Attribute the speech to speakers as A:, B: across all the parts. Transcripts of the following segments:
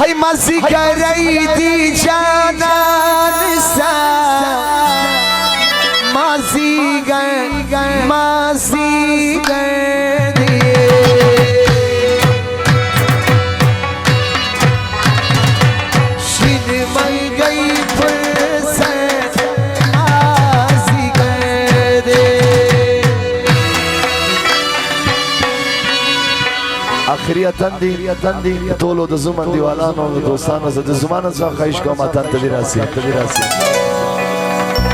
A: هی مزی گری دی جانان سا مزی گر دی شین من گئی فرصت مزی گر دی اخریتن دی طولو د زمن دیوالانو د دوستانو د زمان څخه خواهش کوم اتن ته راسي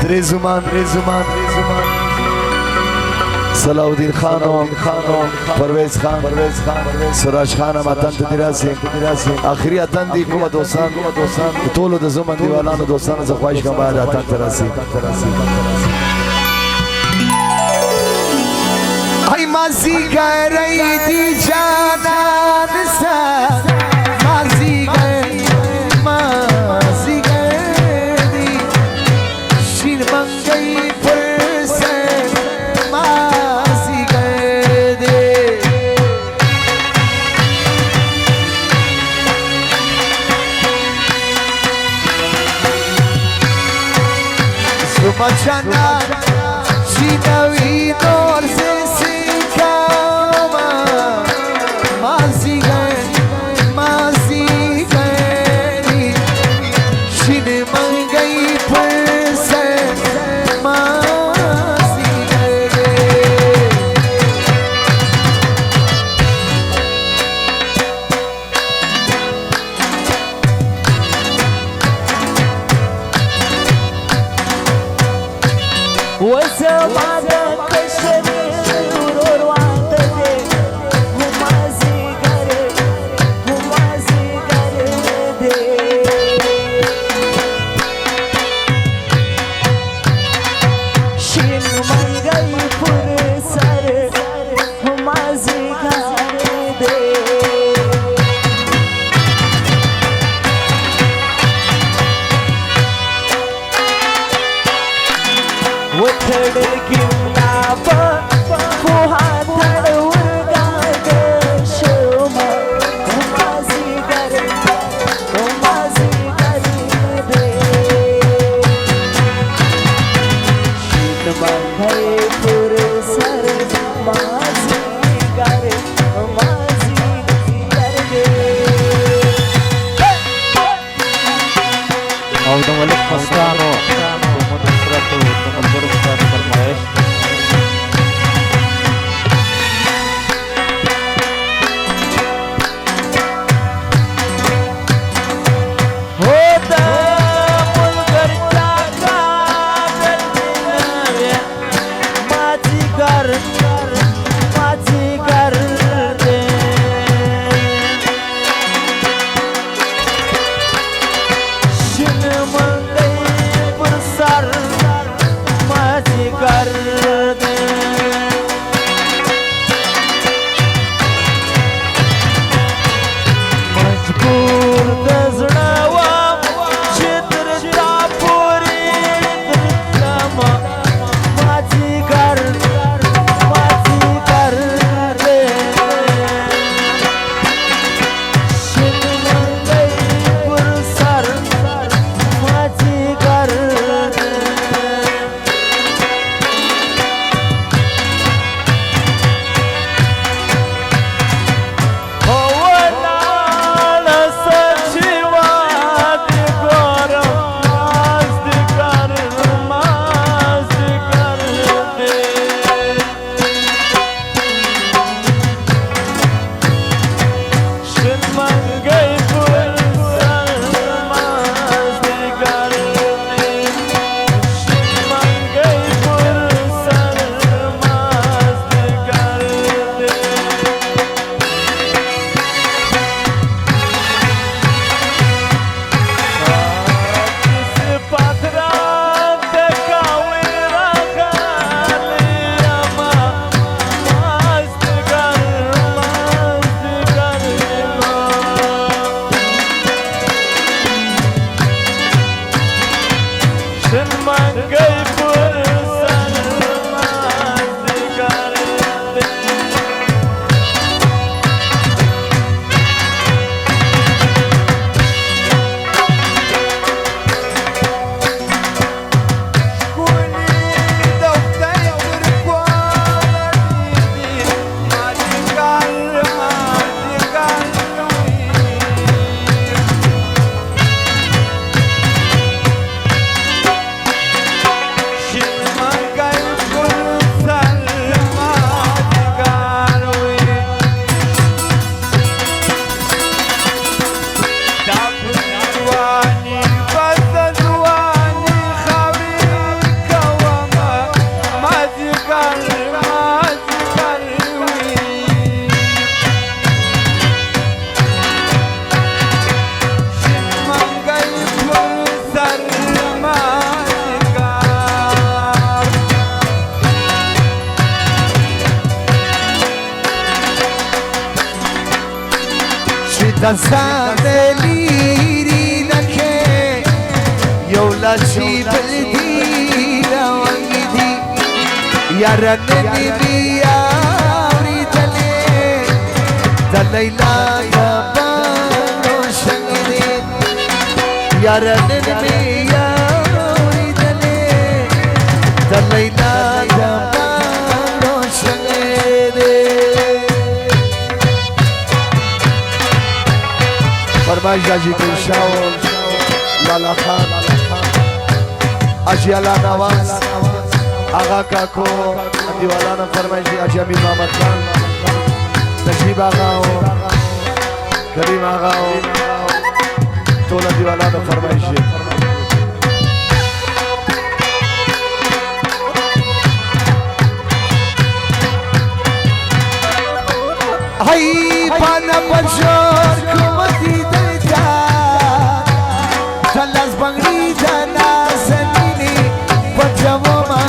A: درې زمان صلاح الدین خانو پرویز خان سراج خان اتن ته راسي اخری اتن دی کوم دوستان طولو د زمن دیوالانو دوستانو څخه خواهش کوم اتن ته راسي ای مازی گری دی جانان سا مازی گری شیر منگی فرسن مازی گری سوما جانان چینوی نور زیسی کسان لیری لکه یو لچی بلدی روانگی دی یارن نمی آوری دلی دلیلا دبانو شنگی دی یارن نمی آوری دلی دلیلا دبانو شنگی دی فرمایش جاجی گلشاو لالا خان اجیالا نواز آغا کاکو دیوالانا فرمایشی اجامی محمد خان نجیب آغاو کریم آغاو تولا دیوالانا فرمایشی هاي بانا بشار كومتي دلتا خلاص بغري جانا سنيني بجموما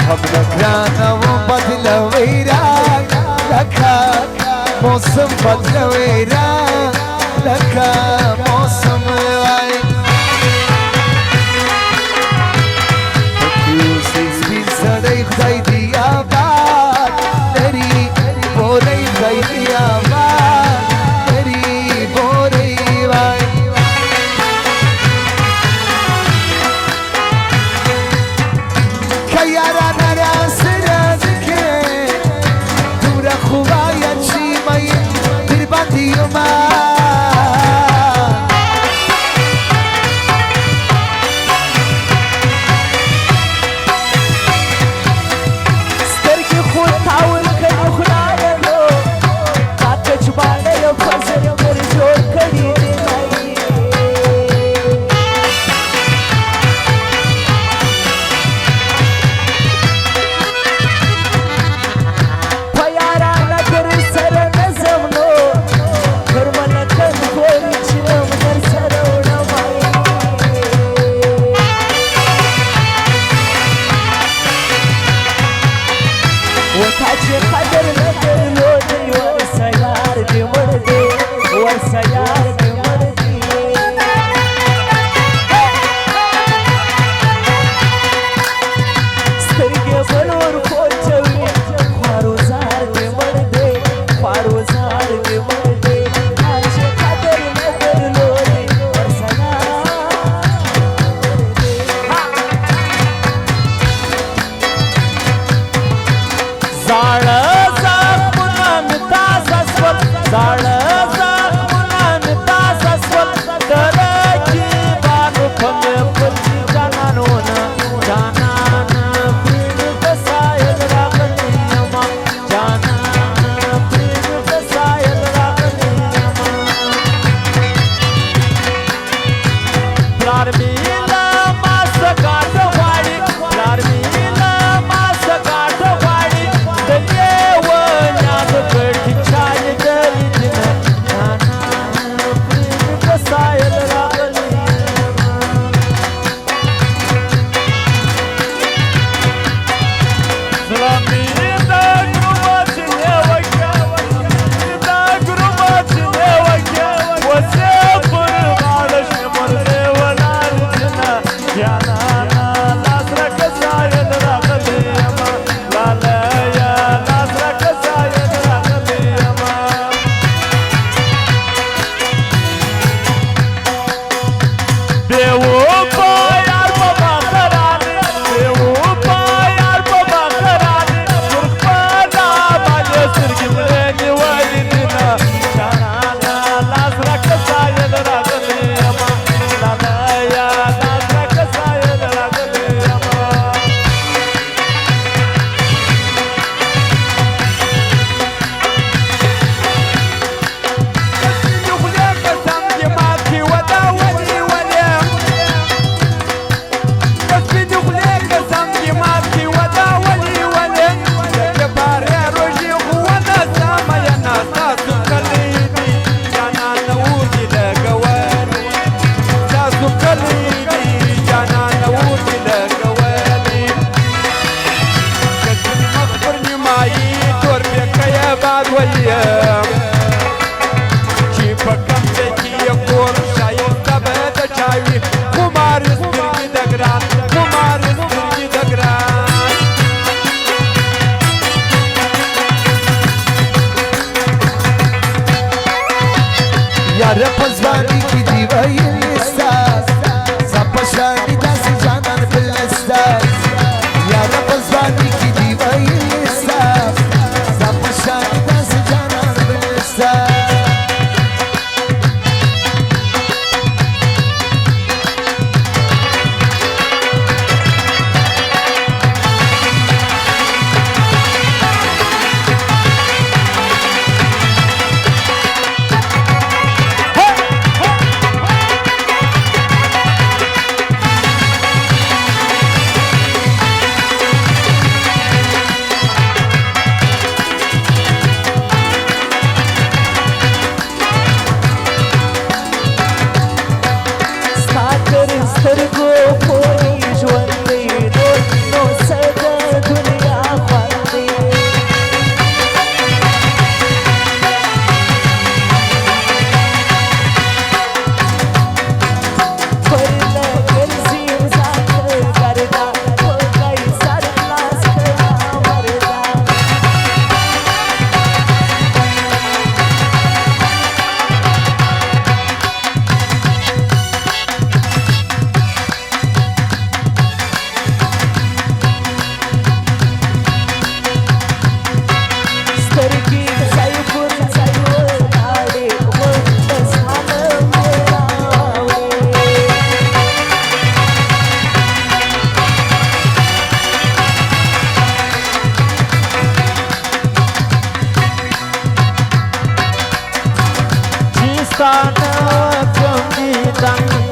A: هم نکرانا و بدلوی را لکا موسم بدلوی را لکا موسم وای پتیوسی سپین سڑی خدای دی آباد لری بوری خدای دی آباد لری بوری وای کیارا نراس رازکه دور خوبای چی مای دیر بندی اومد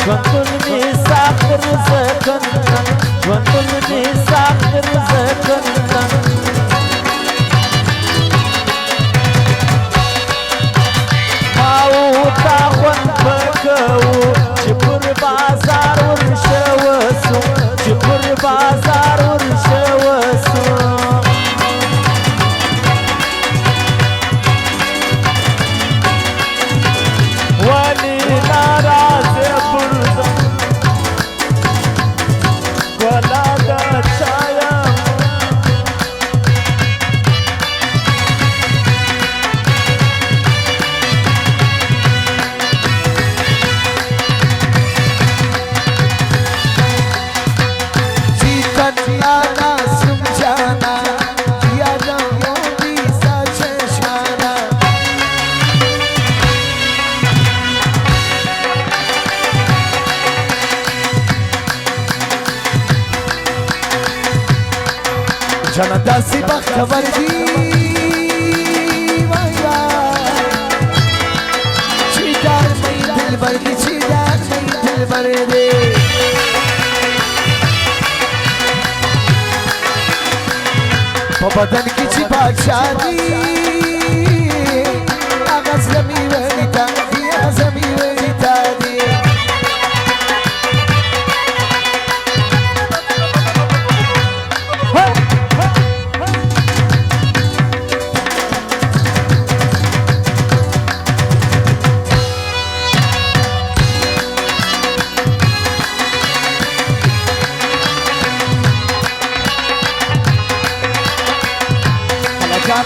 B: ژوندون مې ساختر زه کنه ژوندون مې ساختر زه کنه ما و تا خوند پکوو چې پر بازار ورشه وسو چې پر بازار ورشه وسو ولی ناراضه پرزم گلا دا چایم
A: جانا داسی بختور دی چی دار می دل بردی چی دار می دل بردی پا بدن کی چی بادشاہ دی آغاز زمی ویتا دی آزمی ویتا دی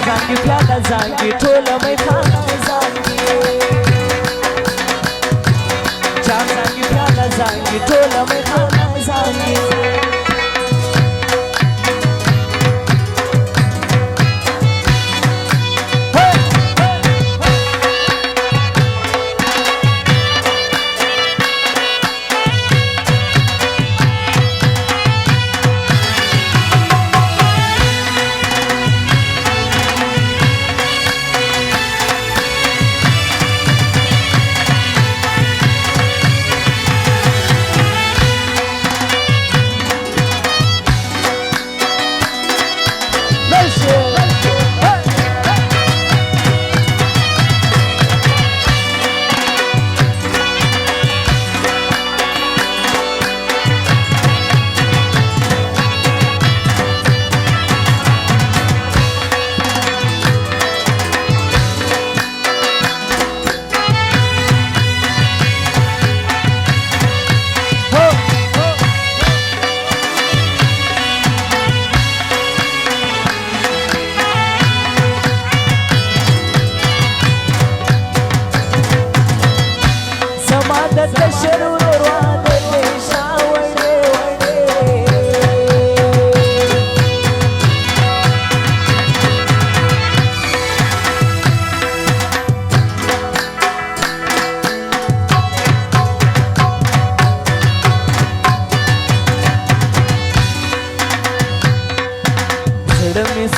B: زانگی پیالا زانگی ټوله مې خانه زانگی چا زانگی پیالا زانگی ټوله مې خانه زانگی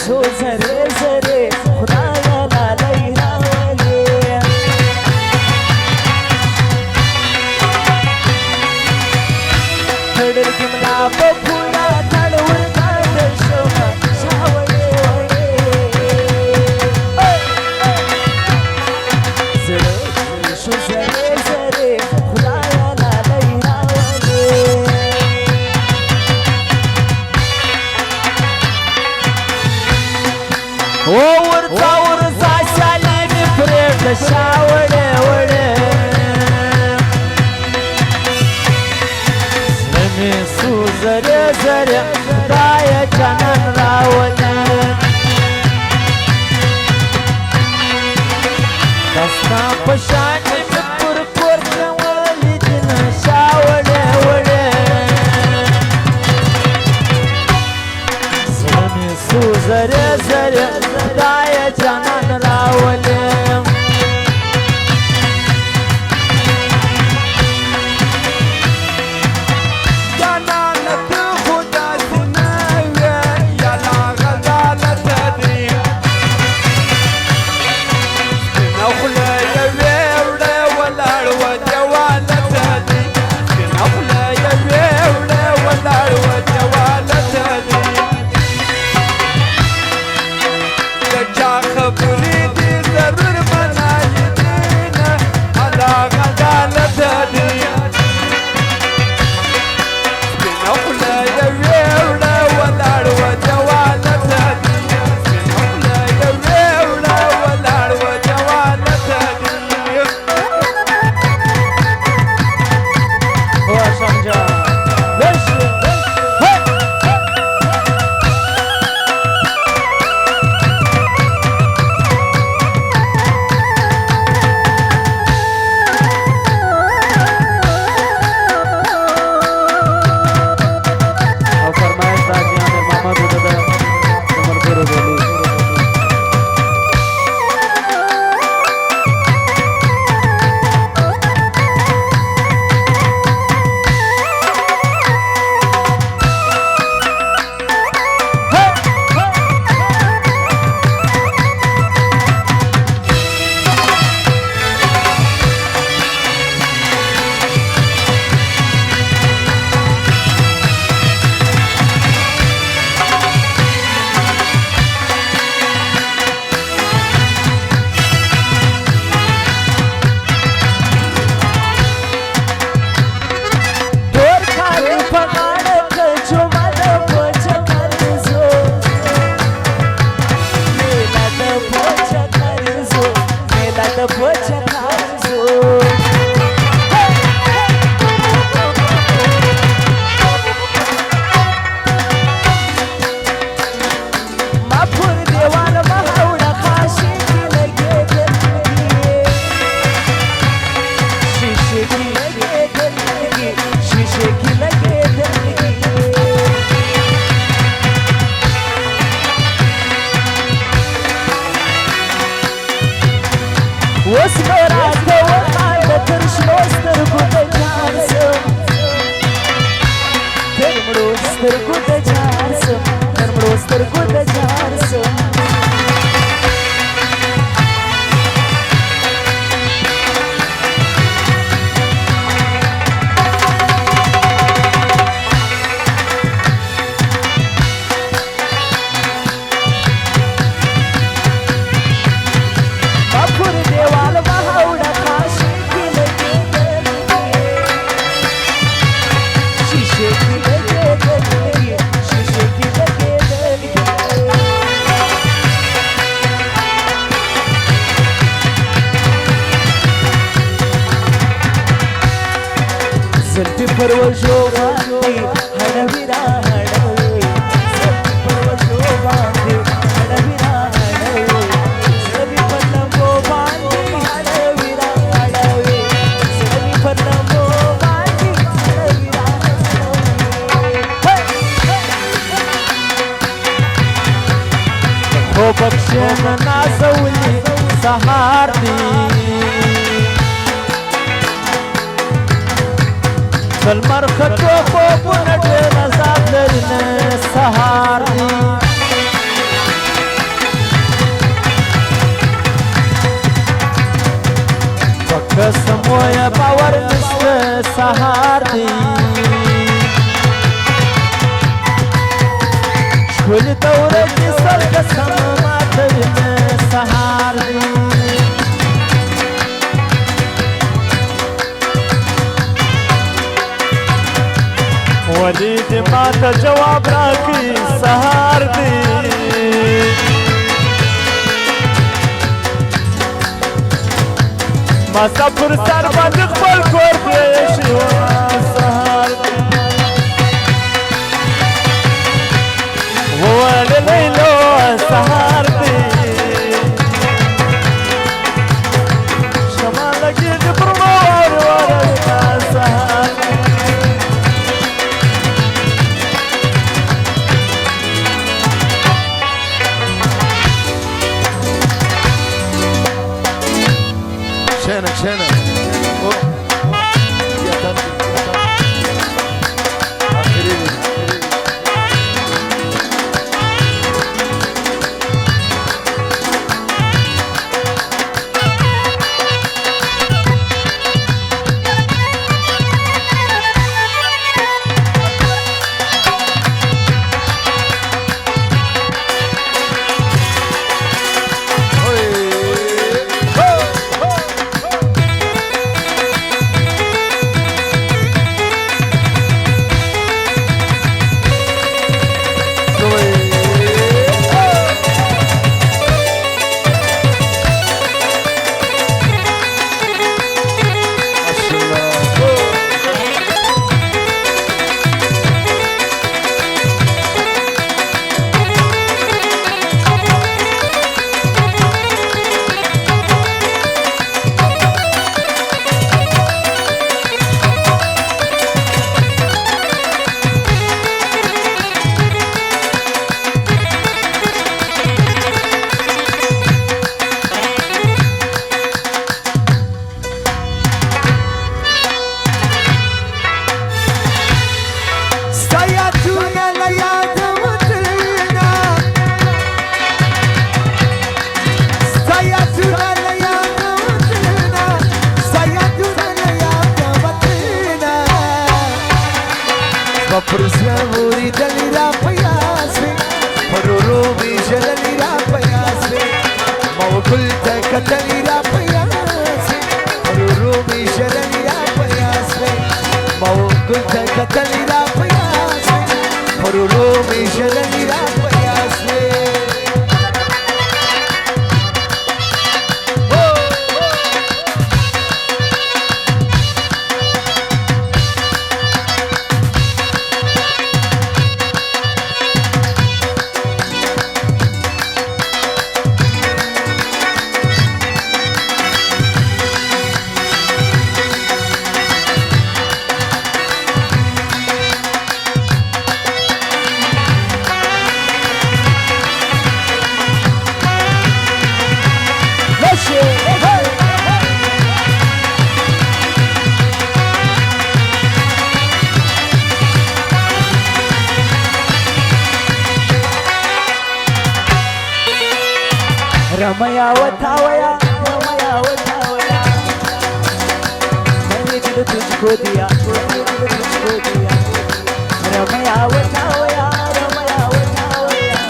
B: سو زره زره خدایا لالی راولی تړل کې ملا په پولا تړ ورکاند شوما شاوړې وړې زړه شو زره زره خدایا لالی راولی او ورځا ورځا شالې مې پرېږده شاوړې وړې زړه مې سو زره زره خدایه جانان راولې دا ستا په شان مې پر کور کړولې دینه شاوړې وړې زړه مې سو زره زره خدایه جانان راولې سترګو د جار سم نرمړو سترګو د جار سم पर वजो बांधे हड़वीरा हड़वे सभी पर वजो बांधे हड़वीरा हड़वे सभी पर लंबो बांधे हड़वीरा हड़वे सभी पर लंबो बांधे हड़वीरा हड़वे हो बख्शन नाज़ौली सहार दी कलमर खटो को पुनट नज़ार न सहार दी कसम या पावर नस्त सहार दी कुल दौरे की सर कसम माथर न सहार दी वली दे माता जवाब राखी सहार दी मसाफिर सर बंद पल कोर देश सहार दी वो ले लो सहार दी शमा लगी प्रमोर वाला सहार दी
A: شنو Pursiamuri dalira payase Parurumi jalira payase Mawkul katalira payase Parurumi jalira payase Mawkul katalira payase Parurumi jalira payase
B: रमया वठावया रमया वठावया मैंने दिल तुझको दिया मैंने दिल तुझको दिया रमया वठावया रमया वठावया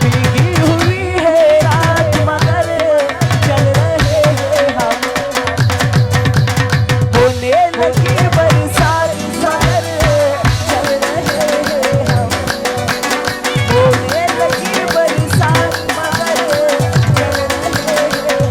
B: भीगी हुई है रात मगर चल रहे हैं हम होने लगी बरसात मगर चल रहे हैं हम होने लगी बरसात मगर चल रहे हैं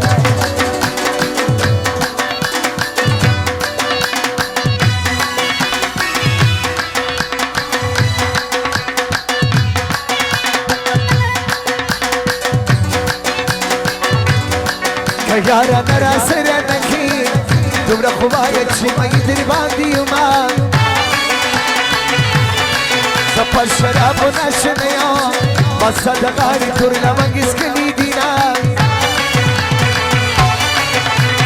B: हम
A: यारा नरा सर नखी तुमरा खुबायत शिमाई दिल बांधी उमान सफर शराब नशनया मसद गारी तुरला मंगिस कली दीना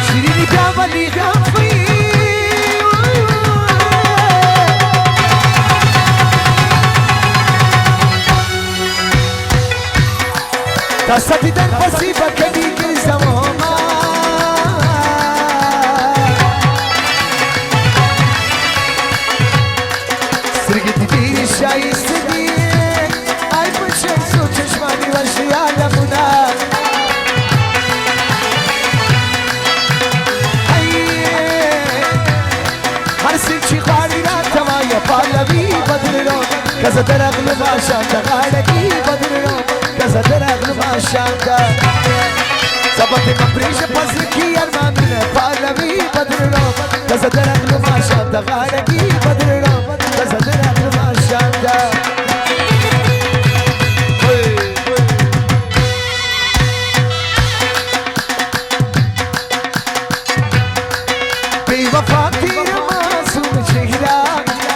A: शिरीनी प्यावली गाफी तसदी दर पसीबा कली की ज़मोमा شايستني عيب الشمس وتشمعني وشي يعلمنا هرسك شي قاري لا تمايا فالبي بدرنا كذا ترغل ما شانتا غالكي بدرنا كذا ترغل ما شانتا سبت مبريش بزركي ارماننا فالبي بدرنا كذا ترغل ما شانتا غالكي بدرنا كذا ترغل ما شانتا बेवफाती मासूम चेहरा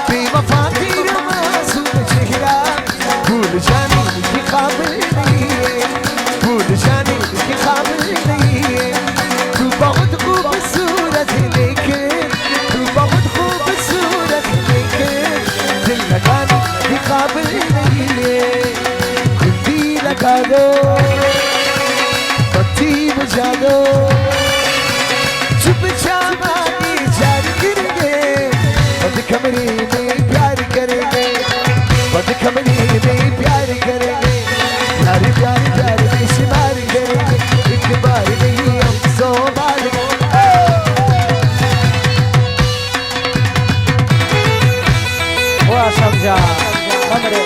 A: बेवफाती मासूम चेहरा भूल जाने के काबिल नहीं है भूल जाने के काबिल नहीं है तू बहुत खूबसूरत है लेकिन तू बहुत खूबसूरत है लेकिन दिल लगाने के काबिल नहीं है खुदी लगा दो बत्ती बुझा दो चुपचाप बद कमरे में प्यार करेंगे बद कमरे में प्यार करेंगे प्यार प्यार प्यार में शुमार करेंगे एक बार नहीं हम 100 बार
B: वो समझा हमरे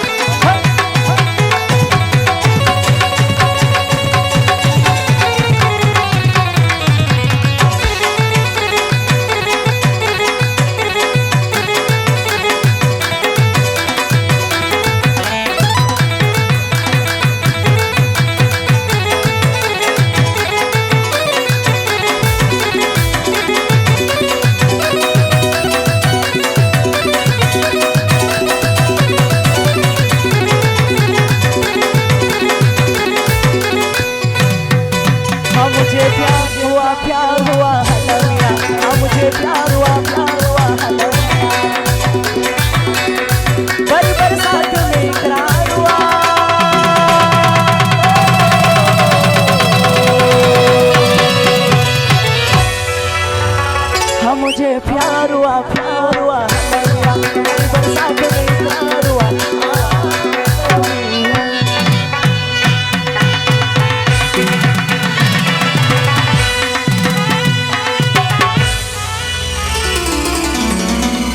B: मुझे प्यार हुआ हलमिया मुझे प्यार हुआ